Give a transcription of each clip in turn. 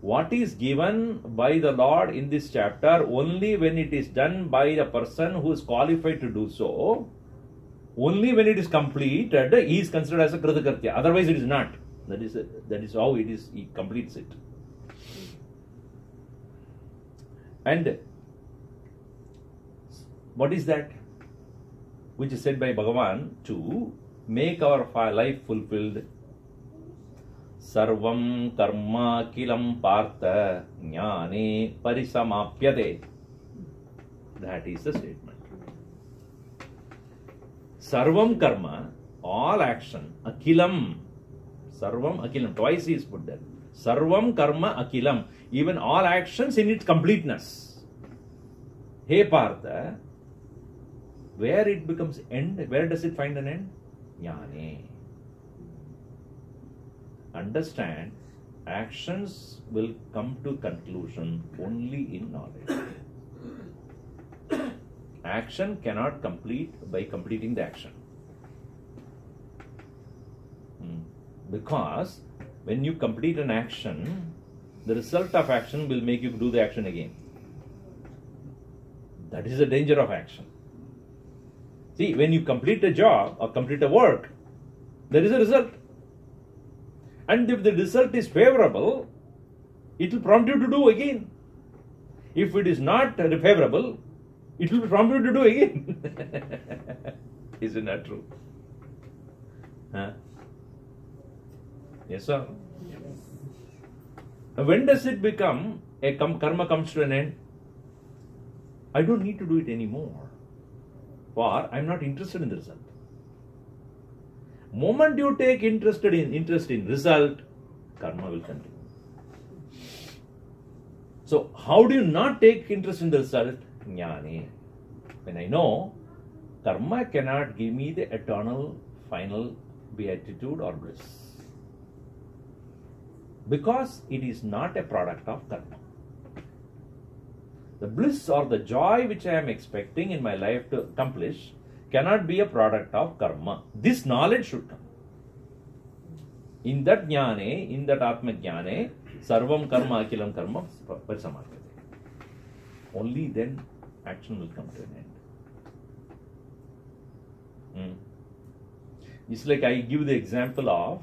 what is given by the Lord in this chapter, only when it is done by the person who is qualified to do so, only when it is completed, he is considered as a Kritakartya. Otherwise, it is not. That is how it is. He completes it. And what is that? Which is said by Bhagavan to make our life fulfilled. Sarvam karma kilam partha jnane parisamapyate. That is the statement. Sarvam karma, all action, akilam. Sarvam akilam, twice he is put there. Sarvam karma akilam, even all actions in its completeness. Hey Partha, where it becomes end, where does it find an end? Jnane. Understand, actions will come to conclusion only in knowledge. Action cannot complete by completing the action. Because when you complete an action, the result of action will make you do the action again. That is the danger of action. See, when you complete a job or complete a work, there is a result. And if the result is favorable, it will prompt you to do again. If it is not favorable, it will prompt you to do again. Isn't that true? Huh? Yes, sir? Yes. When does it become a karma comes to an end? I don't need to do it anymore. For I am not interested in the result. Moment you take interest in result, karma will continue. So how do you not take interest in the result? Jnane. When I know, karma cannot give me the eternal final beatitude or bliss. Because it is not a product of karma. The bliss or the joy which I am expecting in my life to accomplish cannot be a product of karma. This knowledge should come. In that jnane, in that atma jnane, sarvam karma akilam karma parisamapyate. Only then action will come to an end. It's like I give the example of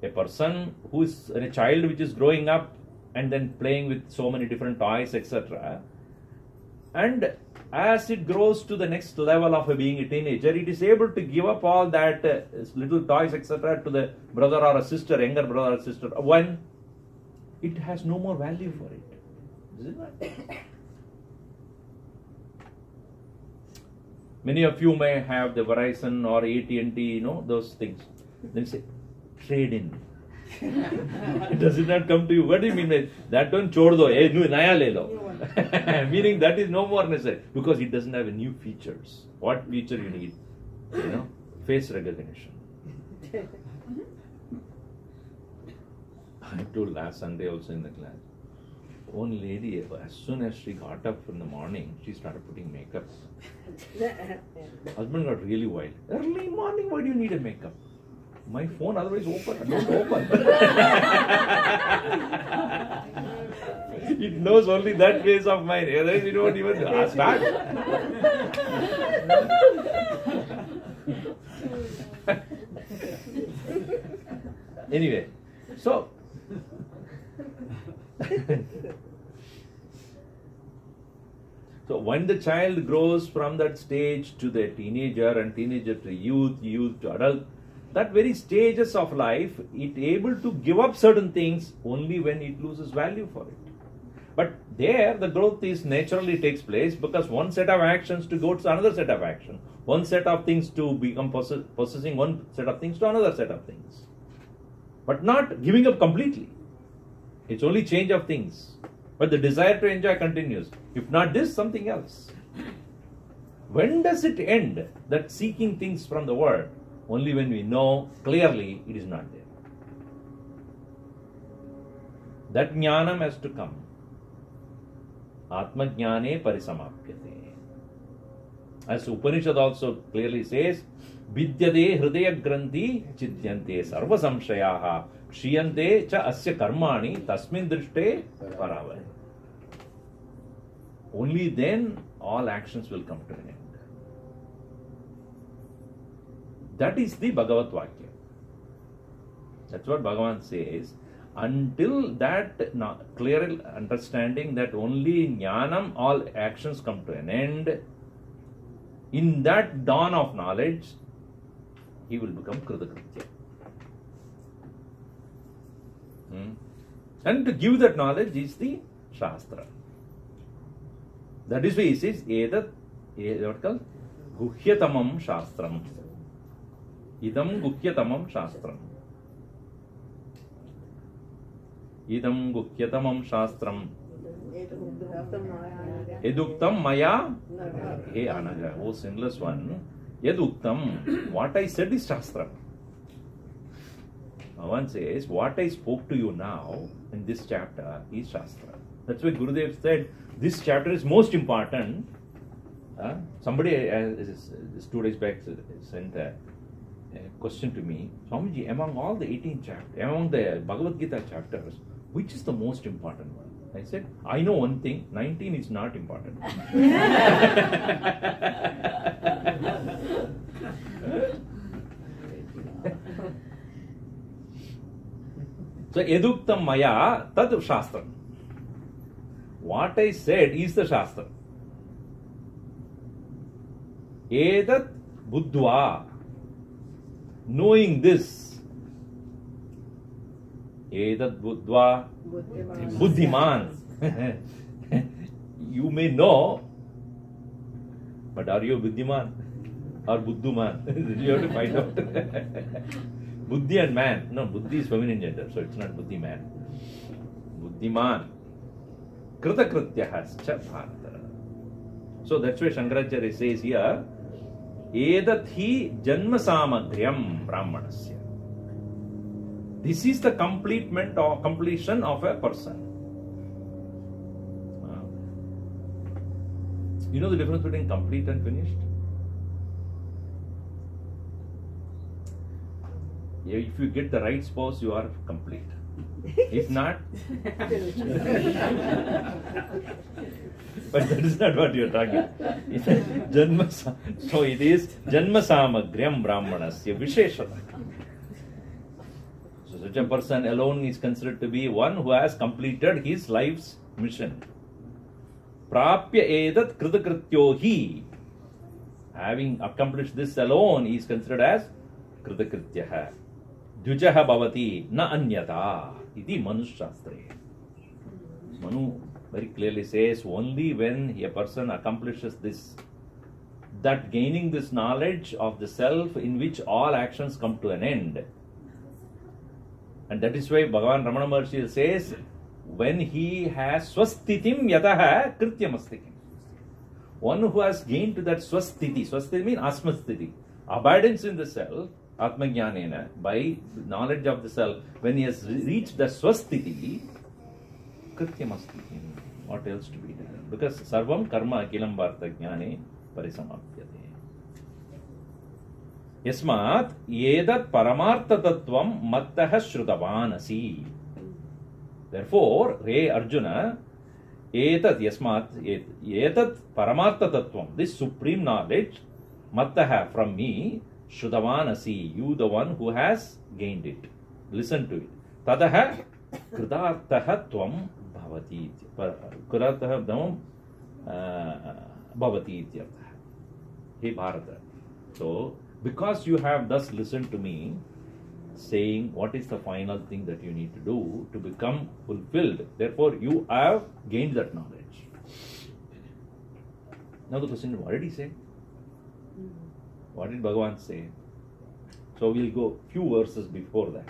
a person who is a child which is growing up and then playing with so many different toys, etc. And as it grows to the next level of being a teenager, it is able to give up all that little toys, etc. to the brother or a sister, younger brother or sister, when it has no more value for it. Is it right? Many of you may have the Verizon or AT&T, those things. Then say, trade in. Does it not come to you? What do you mean by that? Don't chod do, naya le lo. Meaning that is no more necessary because it doesn't have new features. What feature you need? Face recognition. I told last Sunday also in the class. One lady, as soon as she got up in the morning, she started putting makeup. Husband got really wild. Early morning, why do you need a makeup? My phone otherwise open. Don't open. It knows only that phase of mine. Otherwise, you don't even ask back. Anyway, so when the child grows from that stage to the teenager and teenager to youth, youth to adult, that very stages of life, it able to give up certain things only when it loses value for it. But there, the growth is naturally takes place because one set of actions to go to another set of action, one set of things to become possessing one set of things to another set of things. But not giving up completely. It's only change of things. But the desire to enjoy continues. If not this, something else. When does it end, that seeking things from the world? Only when we know clearly it is not there. That jnanam has to come. Atma jnane parisamapyate. As Upanishad also clearly says, vidyade hridaya granthi chidyante sarva samshayaha Kshiyante cha asya karmani tasmin drishte paravare. Only then all actions will come to an end. That is the Bhagavat Vakya. That's what Bhagavan says. Until that clear understanding that only jnanam, all actions come to an end, in that dawn of knowledge, he will become Kritakritya. And to give that knowledge is the Shastra. That is why he says, what called? Guhyatamam Shastram. Idam Guhyatamam Shastram. Idam Guhyatamam Shastram. Eduktam Maya. Hey Anaga, oh sinless one. Yeduktam, what I said is Shastra. One says, what I spoke to you now in this chapter is Shastra. That's why Gurudev said, this chapter is most important. Somebody 2 days back sent a question to me, Swamiji, among all the 18 chapters, among the Bhagavad Gita chapters, which is the most important one? I said, I know one thing, 19 is not important. So, eduktam maya tad shastra. What I said is the Shastra. Edat buddhva. Knowing this. Edat buddhva. Buddhiman. You may know, but are you buddhiman or buddhuman? You have to find out. Buddhi and man. No, buddhi is feminine gender, so it's not buddhi man. Buddhiman. Kritakrityahascha bharata. So that's why Shankaracharya says here, Edat hi janma samagryam brahmanasya. This is the completion of a person. You know the difference between complete and finished? If you get the right spouse, you are complete. If not, but that is not what you are talking. So it is janma samagryam brahmanasya visheshata. So such a person alone is considered to be one who has completed his life's mission. Prapya edat kritakrityo hi. Having accomplished this alone, he is considered as kritakrityaha. Dvijah bhavati na anyata. Iti Manu Shastre. Manu very clearly says, only when a person accomplishes this, that gaining this knowledge of the self in which all actions come to an end. And that is why Bhagavan Ramana Maharshi says, when he has swasthitim yataha krityamastikim. One who has gained to that swasthiti. Swasthiti means asmasthiti. Abidance in the self. Atmajnanena, by knowledge of the self, when he has reached the swasthiti, krityamastikim. What else to be done? Because sarvam karma akilam bharta jnane parisamapyate. Yasmat yedat paramartha tattvam mattaha shrutavanasi. Therefore, Re Arjuna, etat yasmat yetat paramartha tattvam, this supreme knowledge, mattaha, from me, Shudavanasi, you the one who has gained it. Listen to it. Tadaha kridartaha tvam bhavati. Kridartaha tvam bhavati ityartha. Hey Bharata. So, because you have thus listened to me, saying what is the final thing that you need to do to become fulfilled, therefore you have gained that knowledge. Now the question is, what did he say? What did Bhagavan say? So we'll go few verses before that.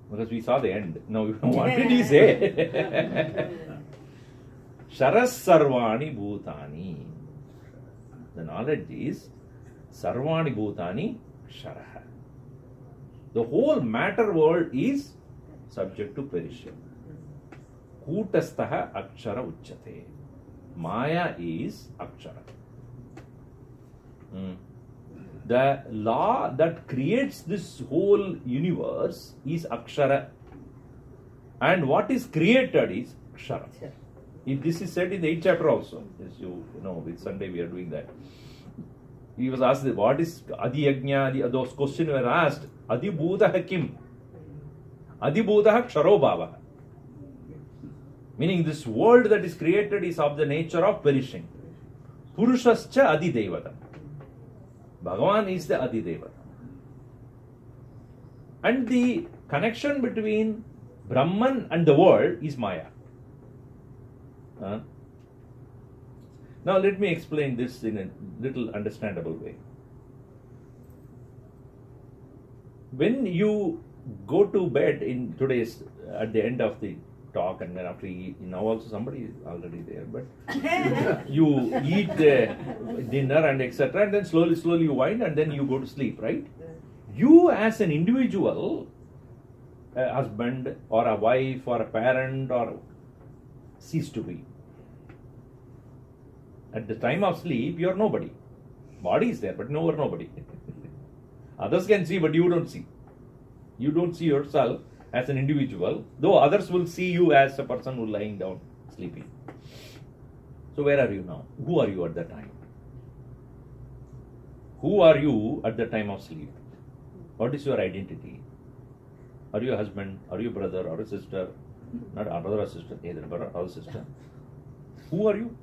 Because we saw the end. Now, what did he say? Sharas sarvani bhutani. The knowledge is sarvani bhutani sharaha. The whole matter world is subject to perishing. Kutastaha akshara uchyate. Maya is akshara. The law that creates this whole universe is Akshara. And what is created is Akshara. This is said in the 8th chapter also. As you know, with Sunday we are doing that. He was asked, what is Adi Yajna? Those questions were asked. Adi Bhudaha Kim? Adi Bhudaha Ksharo Bhava. Meaning this world that is created is of the nature of perishing. Purushascha Adi Devata. Bhagavan is the Adi Devata. And the connection between Brahman and the world is Maya. Now let me explain this in a little understandable way. When you go to bed in today's, at the end of the talk, and then after now also somebody is already there, but you eat the dinner and etc., and then slowly you wind and then you go to sleep, right? You as an individual, a husband or a wife or a parent or cease to be. At the time of sleep, you are nobody. Body is there, but you are nobody. Others can see, but you don't see. You don't see yourself as an individual, though others will see you as a person who is lying down, sleeping. So where are you now? Who are you at that time? Who are you at the time of sleep? What is your identity? Are you a husband? Are you a brother or a sister? Not a brother or sister, either brother or sister. Who are you?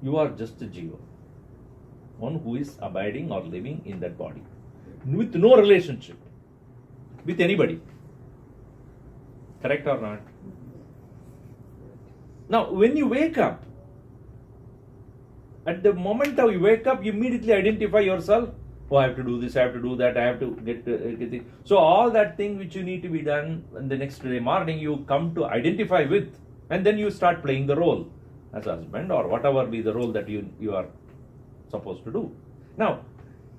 You are just a jiva. One who is abiding or living in that body. With no relationship with anybody. Correct or not? Now, when you wake up, at the moment you wake up, you immediately identify yourself. Oh, I have to do this, I have to do that, I have to get it. So all that thing which you need to be done in the next day morning, you come to identify with, and then you start playing the role as a husband or whatever be the role that you are supposed to do. Now,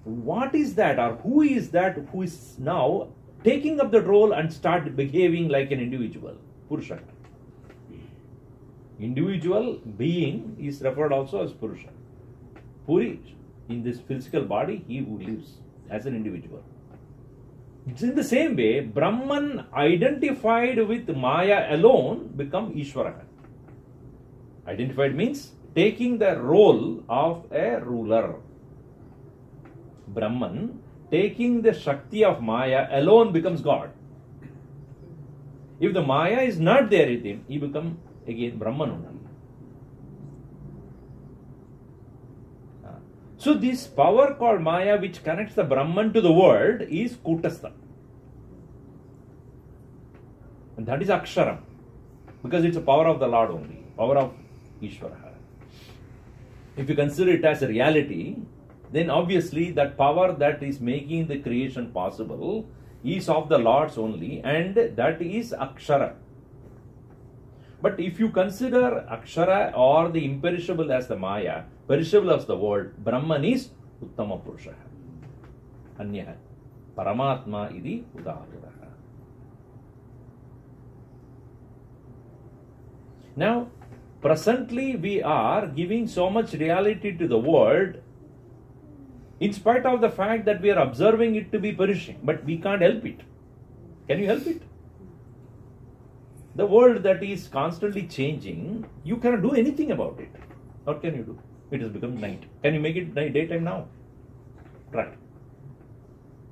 what is that, or who is that who is now taking up the role and start behaving like an individual? Purusha. Individual being is referred also as Purusha. Puri, in this physical body, he who lives as an individual. It's in the same way, Brahman identified with Maya alone become Ishvara. Identified means taking the role of a ruler. Brahman taking the Shakti of Maya alone becomes God. If the Maya is not there with him, he becomes again Brahman only. So this power called Maya, which connects the Brahman to the world, is Kutastha. And that is Aksharam. Because it's a power of the Lord only. Power of Ishvara. If you consider it as a reality, then obviously that power that is making the creation possible is of the Lord's only, and that is Akshara. But if you consider Akshara or the imperishable as the Maya, perishable as the world, Brahman is Uttama Purusha. Anyah. Paramatma idi Udahara. Now, presently we are giving so much reality to the world in spite of the fact that we are observing it to be perishing, but we can't help it. Can you help it? The world that is constantly changing, you cannot do anything about it. What can you do? It has become night. Can you make it daytime now? Try.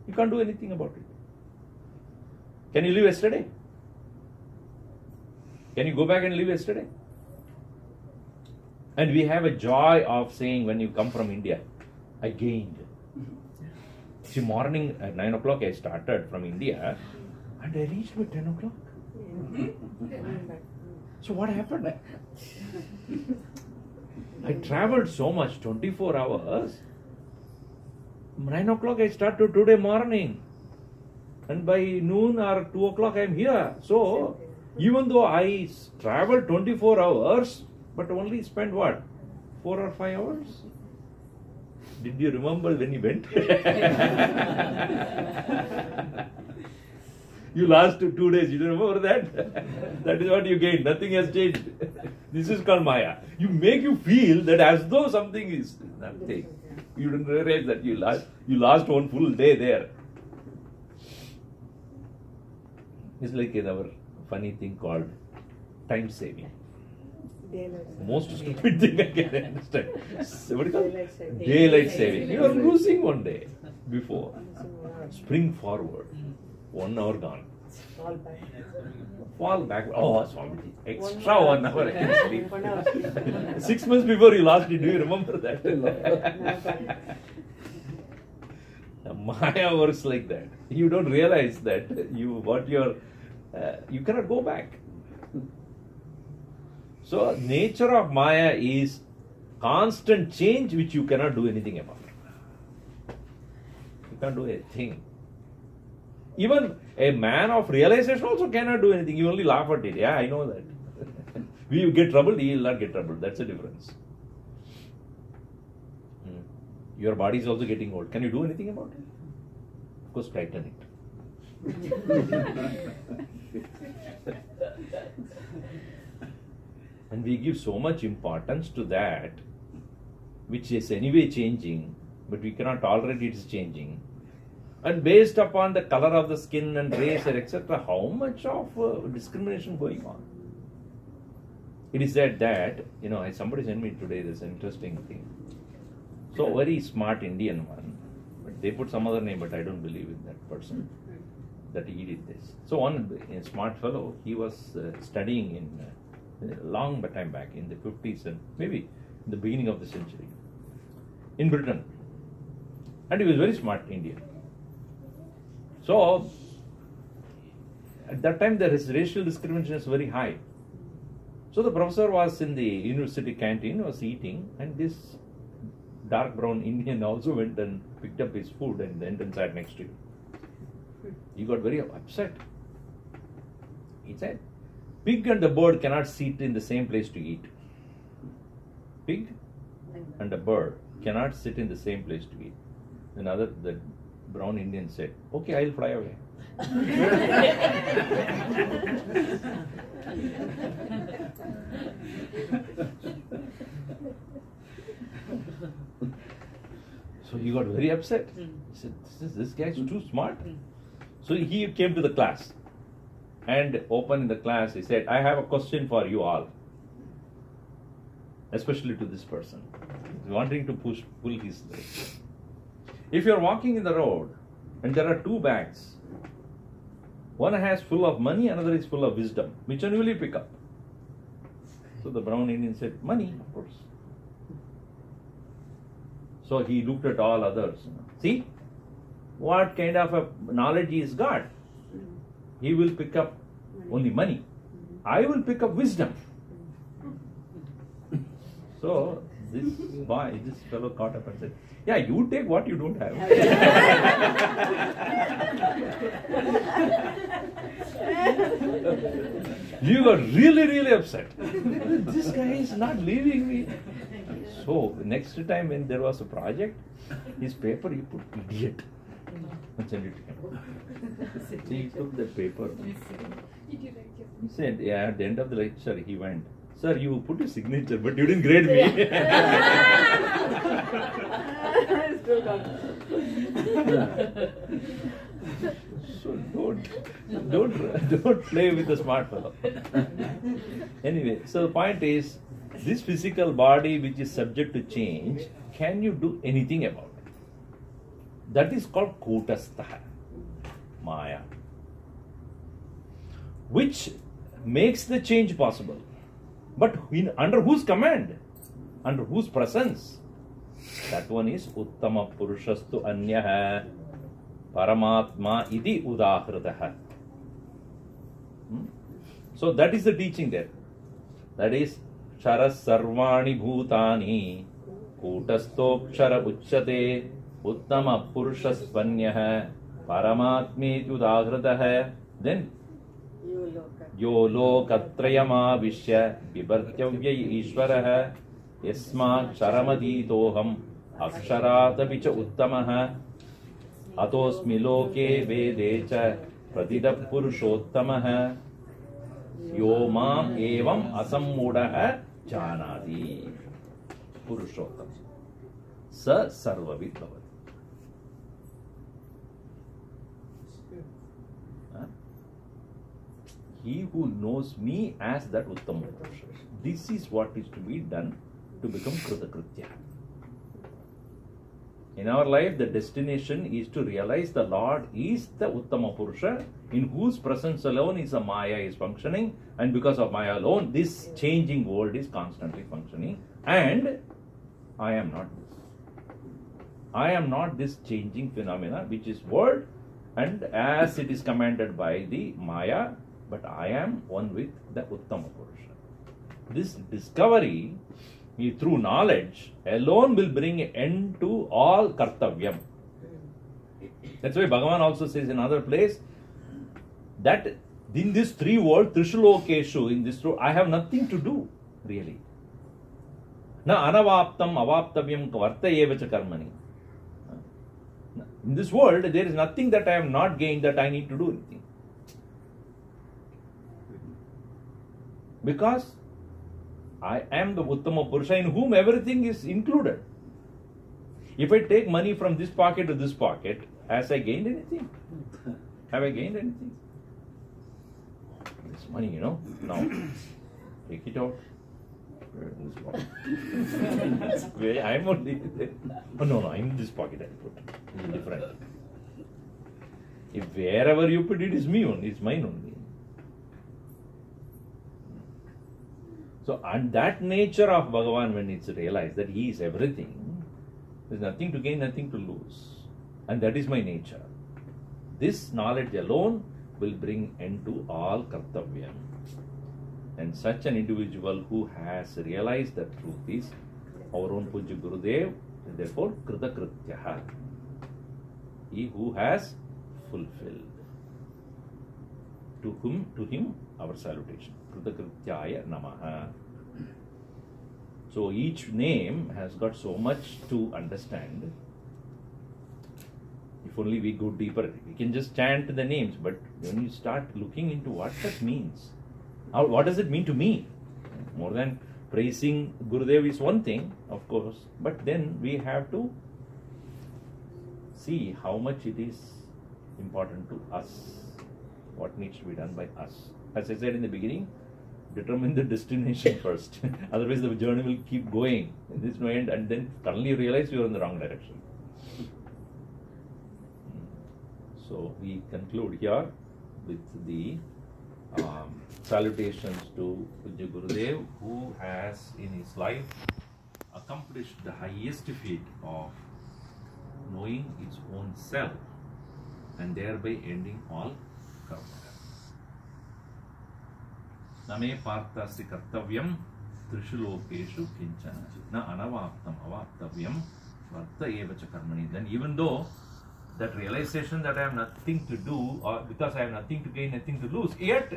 You can't do anything about it. Can you live yesterday? Can you go back and live yesterday? And we have a joy of saying when you come from India, I gained. See, morning at 9 o'clock I started from India and I reached by 10 o'clock. So what happened? I traveled so much, 24 hours. 9 o'clock I started today morning. And by noon or 2 o'clock I am here. So, even though I traveled 24 hours, but only spent what? 4 or 5 hours? Did you remember when you went? You last 2 days, you don't remember that? That is what you gained. Nothing has changed. This is called Maya. You make you feel that as though something is nothing. You didn't realize that you lost one full day there. It's like our funny thing called time saving. Most stupid thing I can understand. What do you call? Daylight saving. You are losing one day before. Spring forward. 1 hour gone. Fall back. Oh, Swamiji. Extra 1 hour I can sleep. 6 months before you lost it, do you remember that? Maya works like that. You don't realize that you cannot go back. So, nature of Maya is constant change which you cannot do anything about. You can't do a thing. Even a man of realization also cannot do anything. You only laugh at it. Yeah, I know that. We get troubled, he will not get troubled. That's the difference. Your body is also getting old. Can you do anything about it? Of course, tighten it. And we give so much importance to that, which is anyway changing, but we cannot tolerate it is changing. And based upon the color of the skin and race, etc., how much of discrimination going on? It is said that, somebody sent me today this interesting thing. So, very smart Indian one, but they put some other name, but I don't believe in that person, that he did this. So, one smart fellow, he was studying in long time back, in the 50s and maybe in the beginning of the century, in Britain. And he was very smart Indian. So, at that time, the racial discrimination is very high. So, the professor was in the university canteen, was eating, and this dark brown Indian also went and picked up his food and went and sat next to him. He got very upset. He said, pig and the bird cannot sit in the same place to eat. Pig and a bird cannot sit in the same place to eat. The brown Indian said, okay, I'll fly away. So he got very upset. He said, this guy is too smart. So he came to the class and opened the class. He said, I have a question for you all, especially to this person. He's wanting to pull his leg. If you are walking in the road and there are two bags, one has full of money, another is full of wisdom, which one will you pick up? So the brown Indian said, money, of course. So he looked at all others. See what kind of a knowledge he's got. He will pick up only money. I will pick up wisdom. So this fellow caught up and said, yeah, you take what you don't have. You got really, really upset. This guy is not leaving me. So next time when there was a project, his paper he put idiot and sent it to him. So he took the paper. He said, yeah, at the end of the lecture he went, sir, you put your signature, but you didn't grade me. So don't play with the smart fellow. Anyway, so the point is, this physical body which is subject to change, can you do anything about it? That is called Kutastaha, Maya, which makes the change possible. But under whose command? Under whose presence? That one is Uttama Purushastu Anyaha Paramatma Iti Udahrataha. So that is the teaching there. That is Charas Sarvani Bhutani Kutastokshara Uchate Uttama Purushaspanyaha Paramatmi Udahrataha. Then Yo lokatrayama vishya vibartyavya ishvaraha yasma charamaditoham aksharatapicha uttamaha atosmi loke vedecha pratidap purushottamaha yo mam evam asammudaha janati. Purushottam. sa sarvavid bhavati. He who knows me as that Uttama Purusha. This is what is to be done to become Kritakritya. In our life, the destination is to realize the Lord is the Uttama Purusha, in whose presence alone is a Maya is functioning, and because of Maya alone, this changing world is constantly functioning, and I am not this. I am not this changing phenomena which is world, and as it is commanded by the Maya, but I am one with the Uttama Purusha. This discovery through knowledge alone will bring an end to all kartavyam. That's why Bhagavan also says in another place that in this three world, Trishulokeshu, in this world, I have nothing to do, really. Na anavaptam avaptavyam vartayevacha karmani. In this world, there is nothing that I have not gained that I need to do anything. Because I am the Uttama Purusha in whom everything is included. If I take money from this pocket to this pocket, has I gained anything? Have I gained anything? This money, now, take it out. I am only there. Oh, no, in this pocket I put. It's different. If wherever you put it is me only, it's mine only. So, and that nature of Bhagavan, when it's realized that he is everything, there's nothing to gain, nothing to lose. And that is my nature. This knowledge alone will bring end to all kartavyam. And such an individual who has realized the truth is our own Pujya Gurudev, and therefore Kritakrityaha. He who has fulfilled. To him our salutation. Kritakrityaya Namaha. So each name has got so much to understand. If only we go deeper, we can just chant the names, but when you start looking into what that means, what does it mean to me? More than praising Gurudev is one thing, of course, but then we have to see how much it is important to us, what needs to be done by us. As I said in the beginning, determine the destination first. Otherwise the journey will keep going. There is no end, and then suddenly you realize you are in the wrong direction. So we conclude here with the salutations to Pujya Gurudev, who has in his life accomplished the highest feat of knowing its own self and thereby ending all karma. Name parthasya kartavyam trishulokeshu kinchana na anavaptam avaptavyam varta evacha karmani. Then even though that realization that I have nothing to do, or because I have nothing to gain, nothing to lose, yet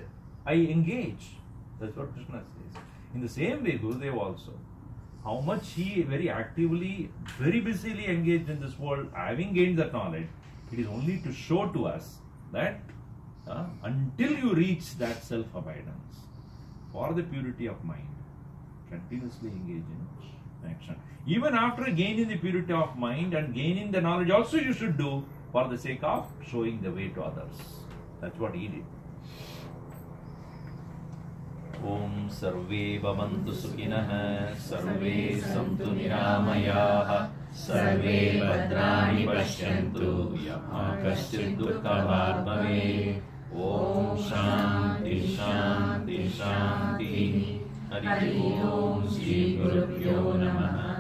I engage. That's what Krishna says. In the same way, Gurudev also, how much he very actively, very busily engaged in this world, having gained that knowledge, it is only to show to us that until you reach that self-abidance, for the purity of mind, continuously engage in action. Even after gaining the purity of mind and gaining the knowledge, also you should do for the sake of showing the way to others. That's what he did. Om Sarve Bhavantu Sukhinah Sarve Santu Niramayah Sarve Bhadrani Pashyantu Yama Kaschid Dukkha Bhave. Om Shanti Shanti Shanti. Hari Om Shri Gurubhyo Namaha.